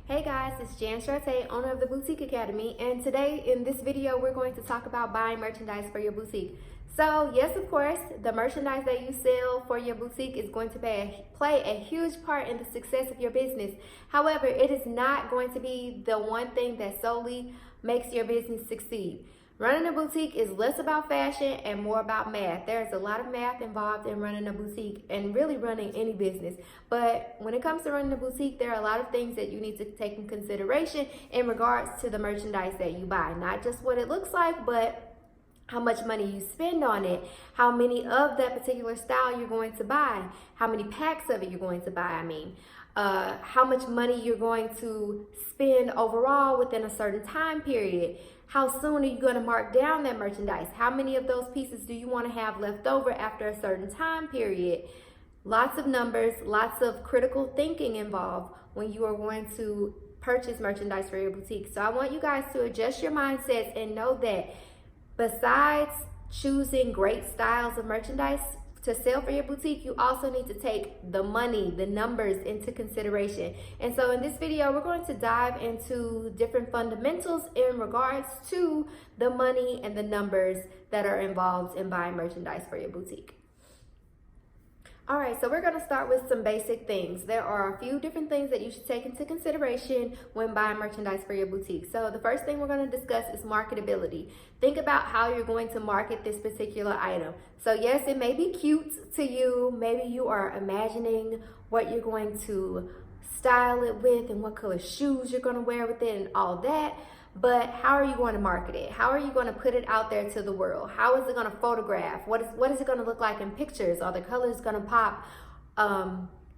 Hey guys, it's Jan Sharte, owner of the Boutique Academy, and today in this video we're going to talk about buying merchandise for your boutique. So yes, of course, the merchandise that you sell for your boutique is going to play a huge part in the success of your business. However, it is not going to be the one thing that solely makes your business succeed. Running a boutique is less about fashion and more about math. There's a lot of math involved in running a boutique and really running any business. But when it comes to running a boutique, there are a lot of things that you need to take in consideration in regards to the merchandise that you buy. Not just what it looks like, but how much money you spend on it, how many of that particular style you're going to buy, how many packs of it you're going to buy, how much money you're going to spend overall within a certain time period. How soon are you going to mark down that merchandise? How many of those pieces do you want to have left over after a certain time period? Lots of numbers, lots of critical thinking involved when you are going to purchase merchandise for your boutique. So I want you guys to adjust your mindsets and know that besides choosing great styles of merchandise to sell for your boutique, you also need to take the money, the numbers into consideration. And so in this video, we're going to dive into different fundamentals in regards to the money and the numbers that are involved in buying merchandise for your boutique. All right, so we're going to start with some basic things. There are a few different things that you should take into consideration when buying merchandise for your boutique. So the first thing we're going to discuss is marketability. Think about how you're going to market this particular item. So yes, it may be cute to you. Maybe you are imagining what you're going to style it with and what color shoes you're going to wear with it and all that. But how are you going to market it? How are you going to put it out there to the world? How is it going to photograph? What is it going to look like in pictures? Are the colors going to pop?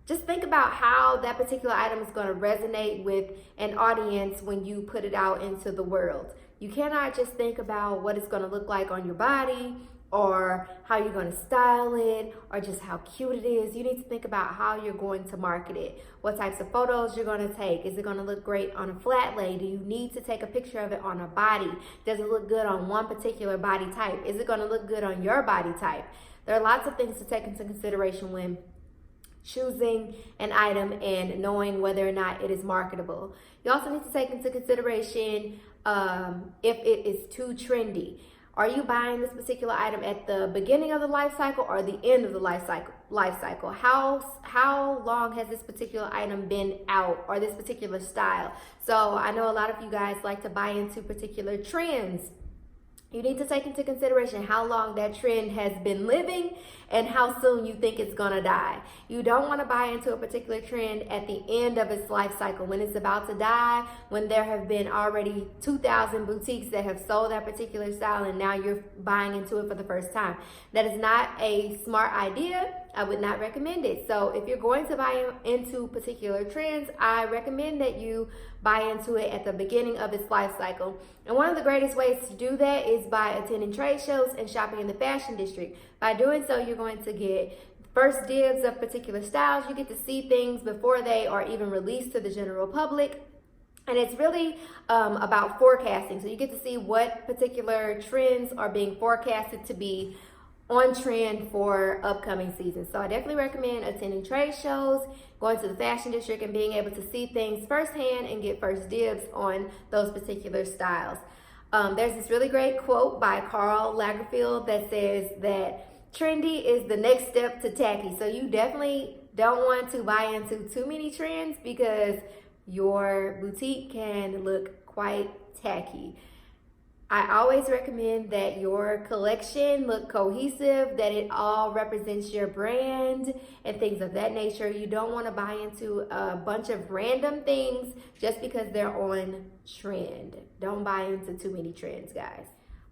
Just think about how that particular item is going to resonate with an audience when you put it out into the world. You cannot just think about what it's going to look like on your body or how you're going to style it or just how cute it is. You need to think about how you're going to market it. What types of photos you're going to take. Is it going to look great on a flat lay? Do you need to take a picture of it on a body? Does it look good on one particular body type? Is it going to look good on your body type? There are lots of things to take into consideration when choosing an item and knowing whether or not it is marketable. You also need to take into consideration if it is too trendy. Are you buying this particular item at the beginning of the life cycle or the end of the life cycle? How long has this particular item been out or this particular style? So I know a lot of you guys like to buy into particular trends. You need to take into consideration how long that trend has been living and how soon you think it's gonna die. You don't wanna buy into a particular trend at the end of its life cycle, when it's about to die, when there have been already 2,000 boutiques that have sold that particular style and now you're buying into it for the first time. That is not a smart idea. I would not recommend it. So if you're going to buy into particular trends, I recommend that you buy into it at the beginning of its life cycle. And one of the greatest ways to do that is by attending trade shows and shopping in the fashion district. By doing so, you're going to get first dibs of particular styles. You get to see things before they are even released to the general public. And it's really about forecasting. So you get to see what particular trends are being forecasted to be on trend for upcoming seasons. So I definitely recommend attending trade shows, going to the fashion district and being able to see things firsthand and get first dibs on those particular styles. There's this really great quote by Karl Lagerfeld that says that trendy is the next step to tacky. So you definitely don't want to buy into too many trends because your boutique can look quite tacky. I always recommend that your collection look cohesive, that it all represents your brand and things of that nature. You don't want to buy into a bunch of random things just because they're on trend. Don't buy into too many trends, guys.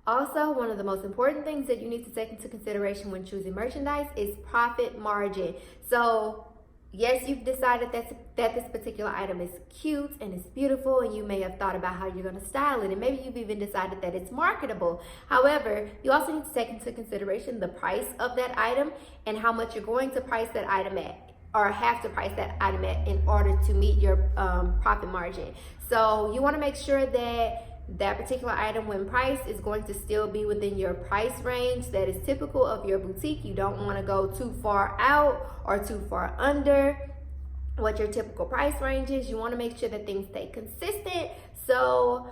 Also, one of the most important things that you need to take into consideration when choosing merchandise is profit margin. So yes, you've decided that this particular item is cute and it's beautiful and you may have thought about how you're going to style it and maybe you've even decided that it's marketable. However, you also need to take into consideration the price of that item and how much you're going to price that item at or have to price that item at in order to meet your profit margin. So you want to make sure that that particular item when priced is going to still be within your price range that is typical of your boutique. You don't want to go too far out or too far under. what your typical price range is. You want to make sure that things stay consistent. So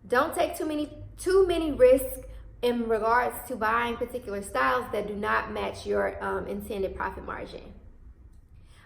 don't take too many risks in regards to buying particular styles that do not match your intended profit margin.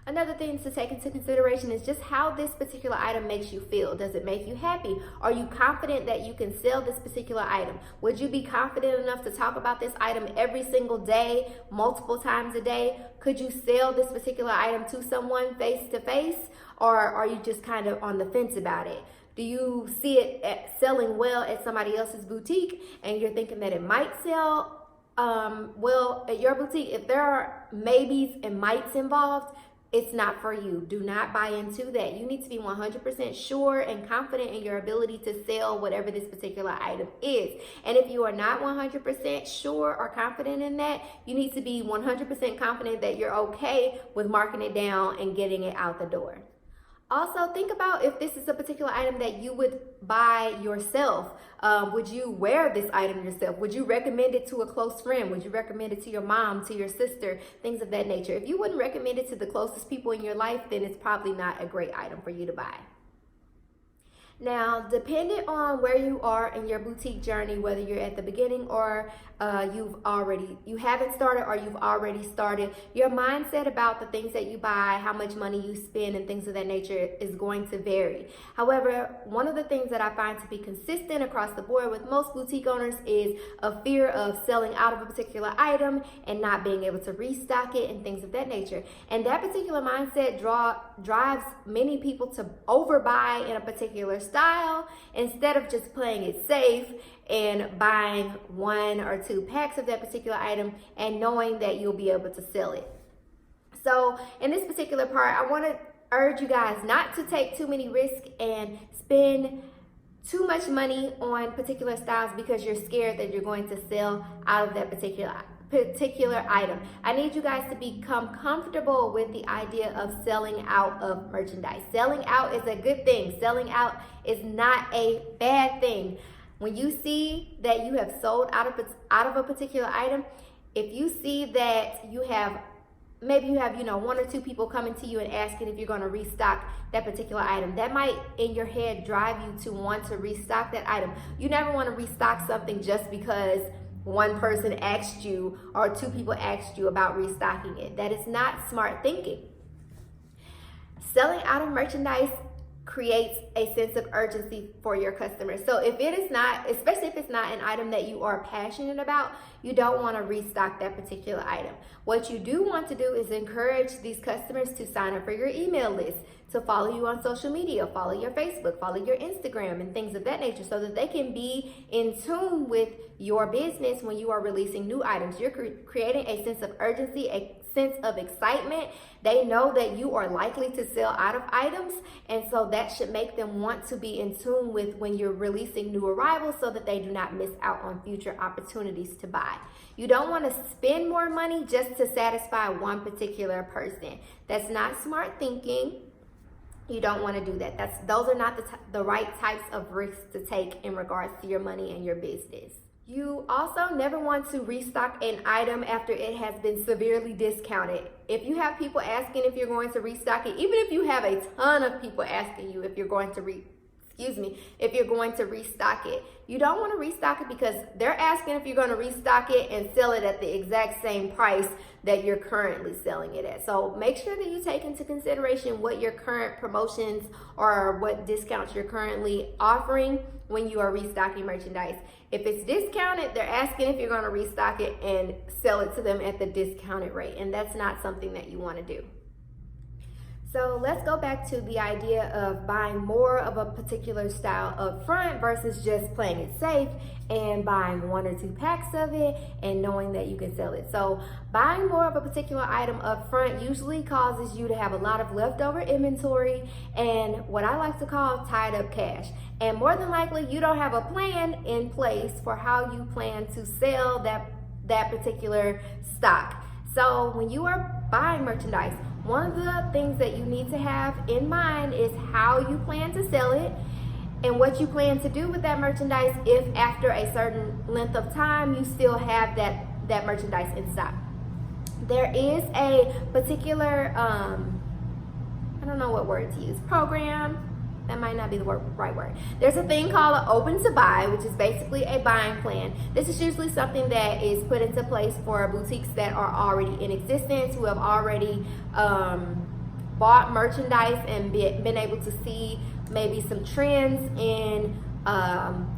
Another thing to take into consideration is just how this particular item makes you feel. Does it make you happy? Are you confident that you can sell this particular item? Would you be confident enough to talk about this item every single day, multiple times a day? Could you sell this particular item to someone face to face? Or are you just kind of on the fence about it? Do you see it selling well at somebody else's boutique and you're thinking that it might sell well at your boutique? If there are maybes and mights involved, it's not for you. Do not buy into that. You need to be 100% sure and confident in your ability to sell whatever this particular item is. And if you are not 100% sure or confident in that, you need to be 100% confident that you're okay with marking it down and getting it out the door. Also, think about if this is a particular item that you would buy yourself. Would you wear this item yourself? Would you recommend it to a close friend? Would you recommend it to your mom, to your sister, things of that nature? If you wouldn't recommend it to the closest people in your life, then it's probably not a great item for you to buy. Now, depending on where you are in your boutique journey, whether you're at the beginning or you haven't started or you've already started, your mindset about the things that you buy, how much money you spend and things of that nature is going to vary. However, one of the things that I find to be consistent across the board with most boutique owners is a fear of selling out of a particular item and not being able to restock it and things of that nature. And that particular mindset drives many people to overbuy in a particular style instead of just playing it safe and buying 1 or 2 packs of that particular item and knowing that you'll be able to sell it. So in this particular part, I want to urge you guys not to take too many risks and spend too much money on particular styles because you're scared that you're going to sell out of that particular item. I need you guys to become comfortable with the idea of selling out of merchandise. Selling out is a good thing. Selling out is not a bad thing. When you see that you have sold out of a particular item, if you see that maybe you have 1 or 2 people coming to you and asking if you're going to restock that particular item, that might in your head drive you to want to restock that item. You never want to restock something just because 1 person asked you or 2 people asked you about restocking it. That is not smart thinking. Selling out of merchandise creates a sense of urgency for your customers. So if it is not, especially if it's not an item that you are passionate about, you don't want to restock that particular item. What you do want to do is encourage these customers to sign up for your email list, to follow you on social media, follow your Facebook, follow your Instagram and things of that nature so that they can be in tune with your business when you are releasing new items. You're creating a sense of urgency, a sense of excitement. They know that you are likely to sell out of items, and so that should make them want to be in tune with when you're releasing new arrivals so that they do not miss out on future opportunities to buy. You don't want to spend more money just to satisfy one particular person. That's not smart thinking. You don't want to do that. Those are not the right types of risks to take in regards to your money and your business. You also never want to restock an item after it has been severely discounted. If you have people asking if you're going to restock it, even if you have a ton of people asking you if you're going to restock it, you don't want to restock it because they're asking if you're going to restock it and sell it at the exact same price that you're currently selling it at. So make sure that you take into consideration what your current promotions or what discounts you're currently offering when you are restocking merchandise. If it's discounted, they're asking if you're going to restock it and sell it to them at the discounted rate, and that's not something that you want to do. So let's go back to the idea of buying more of a particular style up front versus just playing it safe and buying 1 or 2 packs of it and knowing that you can sell it. So buying more of a particular item up front usually causes you to have a lot of leftover inventory and what I like to call tied up cash. And more than likely, you don't have a plan in place for how you plan to sell that particular stock. So when you are buying merchandise, one of the things that you need to have in mind is how you plan to sell it and what you plan to do with that merchandise if after a certain length of time you still have that merchandise in stock. There is a particular don't know what word to use, program. That might not be the right word. There's a thing called an open to buy, which is basically a buying plan. This is usually something that is put into place for boutiques that are already in existence, who have already bought merchandise and been able to see maybe some trends in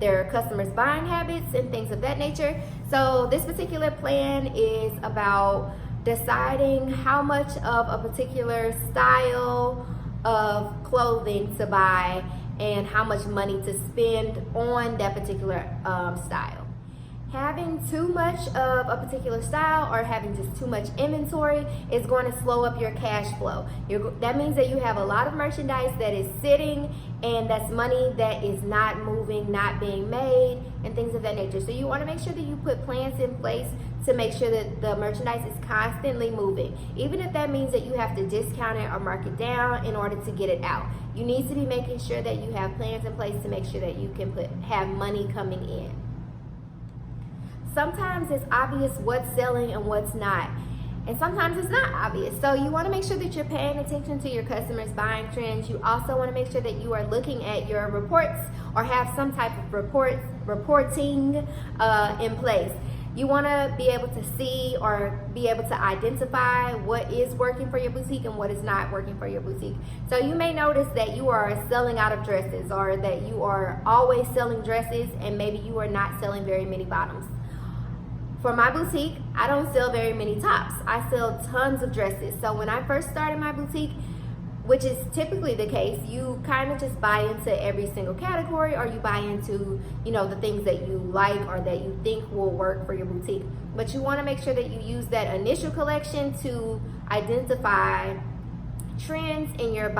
their customers' buying habits and things of that nature. So this particular plan is about deciding how much of a particular style of clothing to buy and how much money to spend on that particular style. Having too much of a particular style or having just too much inventory is going to slow up your cash flow. That means that you have a lot of merchandise that is sitting, and that's money that is not moving, not being made, and things of that nature. So you want to make sure that you put plans in place to make sure that the merchandise is constantly moving. Even if that means that you have to discount it or mark it down in order to get it out. You need to be making sure that you have plans in place to make sure that you can have money coming in. Sometimes it's obvious what's selling and what's not, and sometimes it's not obvious. So you want to make sure that you're paying attention to your customers' buying trends. You also want to make sure that you are looking at your reports or have some type of reporting in place. You want to be able to see or be able to identify what is working for your boutique and what is not working for your boutique. So you may notice that you are selling out of dresses, or that you are always selling dresses and maybe you are not selling very many bottoms. For my boutique, I don't sell very many tops. I sell tons of dresses. So when I first started my boutique, which is typically the case, you kind of just buy into every single category, or you buy into, the things that you like or that you think will work for your boutique. But you want to make sure that you use that initial collection to identify trends in your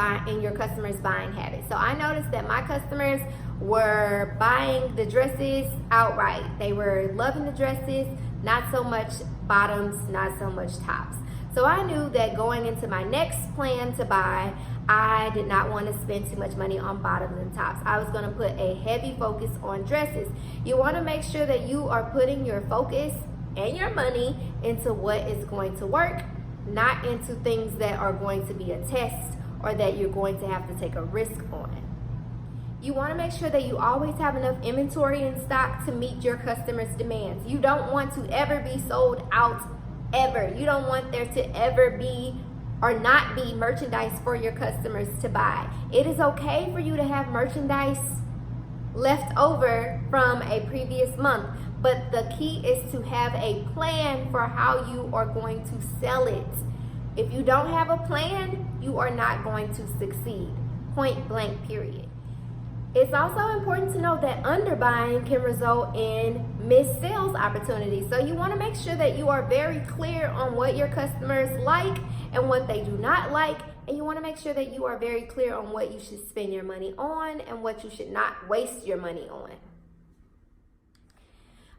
customers' buying habits. So I noticed that my customers were buying the dresses outright. They were loving the dresses, not so much bottoms, not so much tops. So I knew that going into my next plan to buy, I did not want to spend too much money on bottoms and tops. I was going to put a heavy focus on dresses. You want to make sure that you are putting your focus and your money into what is going to work, not into things that are going to be a test or that you're going to have to take a risk on. You want to make sure that you always have enough inventory in stock to meet your customers' demands. You don't want to ever be sold out, ever. You don't want there to ever be or not be merchandise for your customers to buy. It is okay for you to have merchandise left over from a previous month, but the key is to have a plan for how you are going to sell it. If you don't have a plan, you are not going to succeed. Point blank, period. It's also important to know that underbuying can result in missed sales opportunities. So you want to make sure that you are very clear on what your customers like and what they do not like. And you want to make sure that you are very clear on what you should spend your money on and what you should not waste your money on.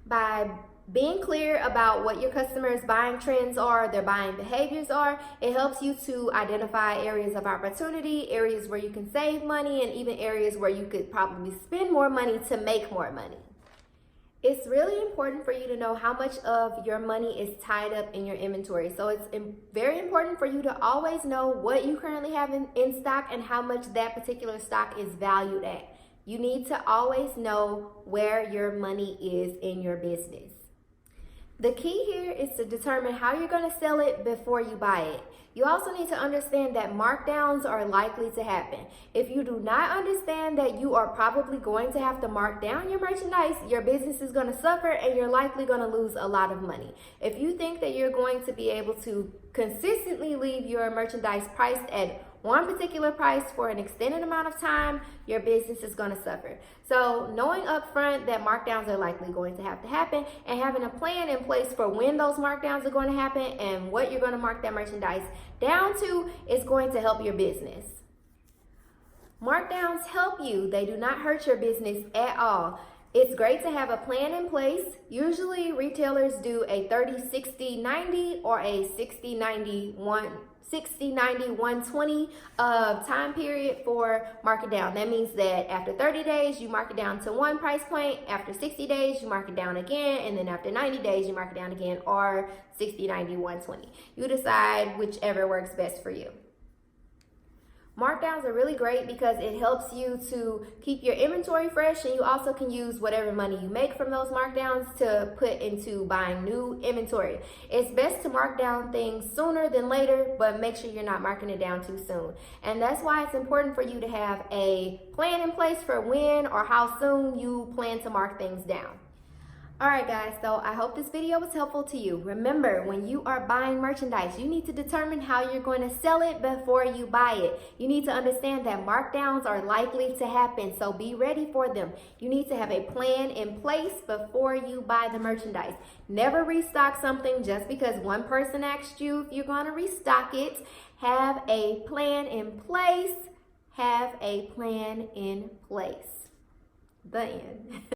By being clear about what your customers' buying trends are, their buying behaviors are, it helps you to identify areas of opportunity, areas where you can save money, and even areas where you could probably spend more money to make more money. It's really important for you to know how much of your money is tied up in your inventory. So it's very important for you to always know what you currently have in stock and how much that particular stock is valued at. You need to always know where your money is in your business. The key here is to determine how you're going to sell it before you buy it. You also need to understand that markdowns are likely to happen. If you do not understand that you are probably going to have to mark down your merchandise, your business is going to suffer and you're likely going to lose a lot of money. If you think that you're going to be able to consistently leave your merchandise priced at one particular price for an extended amount of time, your business is going to suffer. So knowing upfront that markdowns are likely going to have to happen and having a plan in place for when those markdowns are going to happen and what you're going to mark that merchandise down to is going to help your business. Markdowns help you. They do not hurt your business at all. It's great to have a plan in place. Usually retailers do a 30-60-90 or a 60-90-120 time period for mark it down. That means that after 30 days, you mark it down to one price point. After 60 days, you mark it down again. And then after 90 days, you mark it down again, or 60-90-120. You decide whichever works best for you. Markdowns are really great because it helps you to keep your inventory fresh, and you also can use whatever money you make from those markdowns to put into buying new inventory. It's best to mark down things sooner than later, but make sure you're not marking it down too soon. And that's why it's important for you to have a plan in place for when or how soon you plan to mark things down. Alright guys, so I hope this video was helpful to you. Remember, when you are buying merchandise, you need to determine how you're going to sell it before you buy it. You need to understand that markdowns are likely to happen, so be ready for them. You need to have a plan in place before you buy the merchandise. Never restock something just because one person asked you if you're going to restock it. Have a plan in place. Have a plan in place. The end.